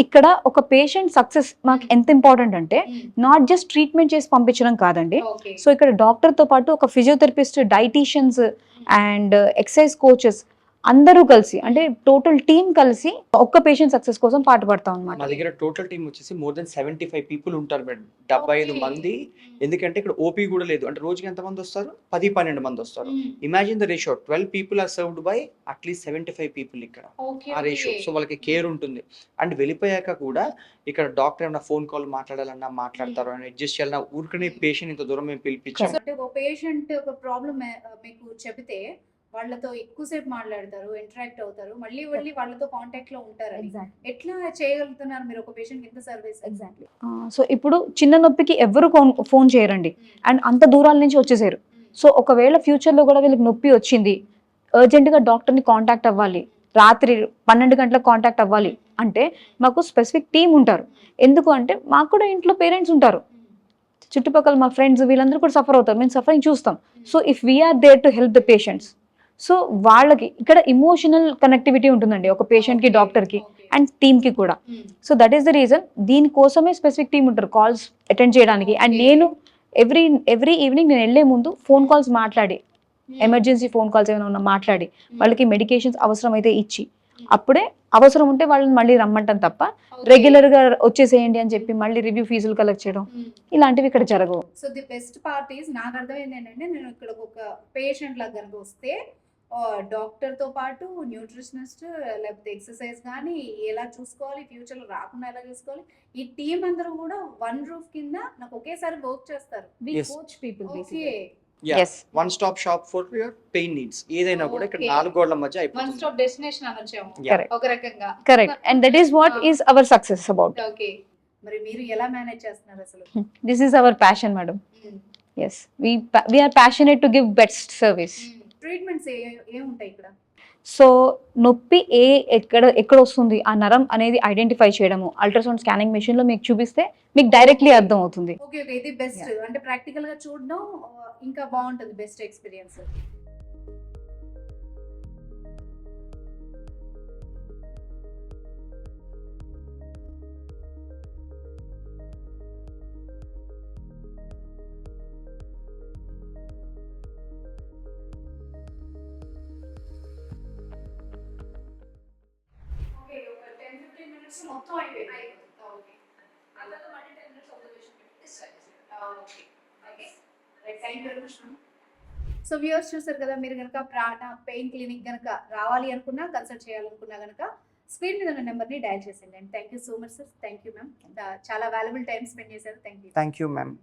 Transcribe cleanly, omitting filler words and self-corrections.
ఇక్కడ ఒక patient success మాకు ఎంత ఇంపార్టెంట్ అంటే నాట్ జస్ట్ ట్రీట్మెంట్ చేసి పంపించడం కాదండి. సో ఇక్కడ డాక్టర్ తో పాటు ఒక physiotherapist, dietitians and exercise coaches అందరూ కలిసి అంటే టోటల్ టీమ్ కలిసి ఒక్క పేషెంట్ సక్సెస్ కోసం పాటుపడతాం అన్నమాట. మా దగ్గర టోటల్ టీమ్ వచ్చేసి మోర్ దెన్ 75 పీపుల్ ఉంటారు మేడం. 75 మంది. ఎందుకంటే ఇక్కడ ఓపీ కూడా లేదు. అంటే రోజుకి ఎంత మంది వస్తారు? 10-12 మంది వస్తారు. Imagine the ratio 12 people are served by at least 75 people ఇక్కడ. ఆ రేషియో. సో వాళ్ళకి కేర్ ఉంటుంది. అండ్ వెళ్ళిపోయాక కూడా ఇక్కడ డాక్టర్ ఏమైనా ఫోన్ కాల్ మాట్లాడాలన్నా మాట్లాడతారు, అని అడ్జస్ట్ చేయాలన్నా ఊరికనే పేషెంట్ ఇంత దూరం మేము పిలిపించాం. ఒక పేషెంట్ ఒక ప్రాబ్లమ్ మీకు చెబితే వాళ్ళతో ఎక్కువసేపు మాట్లాడతారు, ఇంటరాక్ట్ అవుతారు, మళ్ళీ వాళ్ళతో కాంటాక్ట్ లో ఉంటారు. ఎట్లా చేయగలుగుతున్నారు మీరు ఒక పేషెంట్ ఇంత సర్వీస్? ఎగ్జాక్ట్లీ. సో ఇప్పుడు చిన్న నొప్పికి ఎవరు ఫోన్ చేయరండి అండ్ అంత దూరాల నుంచి వచ్చేసారు. సో ఒకవేళ ఫ్యూచర్ లో కూడా వీళ్ళకి నొప్పి వచ్చింది, అర్జెంట్ గా డాక్టర్ ని కాంటాక్ట్ అవ్వాలి, రాత్రి 12 గంటలకు కాంటాక్ట్ అవ్వాలి అంటే మాకు స్పెసిఫిక్ టీమ్ ఉంటారు. ఎందుకు అంటే మాకు కూడా ఇంట్లో పేరెంట్స్ ఉంటారు, చుట్టుపక్కల మా ఫ్రెండ్స్ వీళ్ళందరూ కూడా సఫర్ అవుతారు, మేము సఫరింగ్ చూస్తాం. So if we are there to help the patients, so వాళ్ళకి ఇక్కడ ఇమోషనల్ కనెక్టివిటీ ఉంటుందండి ఒక పేషెంట్ కి, డాక్టర్ కి అండ్ టీమ్ కి కూడా. So that is the reason దీనికోసమే స్పెసిఫిక్ టీమ్ ఉంటారు కాల్స్ అటెండ్ చేయడానికి. అండ్ నేను ఎవ్రీ ఈవినింగ్ నేను వెళ్లే ముందు ఫోన్ కాల్స్ మాట్లాడి, ఎమర్జెన్సీ ఫోన్ కాల్స్ ఏమైనా ఉన్నా మాట్లాడి వాళ్ళకి మెడికేషన్స్ అవసరం అయితే ఇచ్చి, అప్పుడే అవసరం ఉంటే వాళ్ళని మళ్ళీ రమ్మంటాం తప్ప రెగ్యులర్ గా వచ్చేసేయండి అని చెప్పి మళ్ళీ రివ్యూ ఫీజులు కలెక్ట్ చేయడం ఇలాంటివి ఇక్కడ జరగవు. So the best part is నాకు అర్థమైంది ఏంటంటే, నేను ఇక్కడ ఒక పేషెంట్ లాగా కనుక వస్తే డాక్టర్ తో పాటు న్యూట్రిషనిస్ట్ లేకపోతే ఎక్సర్సైజ్ కానీ ఎలా చూసుకోవాలి, ఫ్యూచర్ లో రాకుండా ఎలా చూసుకోవాలి, ఈ టీం అందరూ కూడా వన్ రూఫ్ కింద నాకు ఒకేసారి వర్క్ చేస్తారు. Yes. One stop shop for your pain needs. ఏదైనా కూడా ఇక్కడ 4 గోడల మధ్య అయిపోతుంది. వన్ స్టాప్ డెస్టినేషన్ అనొచ్చాము ఒక రకంగా. Correct. And that is what is our success about. Okay, మరి మీరు ఎలా మేనేజ్ చేస్తున్నారు అసలు? This is our passion madam. yes we are passionate to give best service. Treatments ఏముంటాయి ఇక్కడ? సో నొప్పి ఎక్కడ వస్తుంది ఆ నరం అనేది ఐడెంటిఫై చేయడము అల్ట్రాసౌండ్ స్కానింగ్ మెషిన్ లో మీకు చూపిస్తే మీకు డైరెక్ట్లీ అర్థం అవుతుంది. ఓకే ఓకే, ఇది బెస్ట్. అంటే ప్రాక్టికల్ గా చూడడం ఇంకా బాగుంటుంది, బెస్ట్ ఎక్స్పీరియన్స్. మొత్తం అయిపోయింది. ఓకే, అందులో మళ్ళీ 10 minutes observation discharge. Okay okay right, thank you very much. So viewers చూసారు కదా, మీరు కనుక ప్రాణ పెయిన్ క్లినిక్ కనుక రావాలి అనుకున్నా, కన్సల్ట్ చేయాలనుకున్నా కనుక స్క్రీన్ మీద ఉన్న నెంబర్ని డయల్ చేసేయండి. And thank you so much sir. Thank you ma'am, చాలా వాల్యుబుల్ టైం స్పెండ్ చేశారు. Thank you. Thank you ma'am.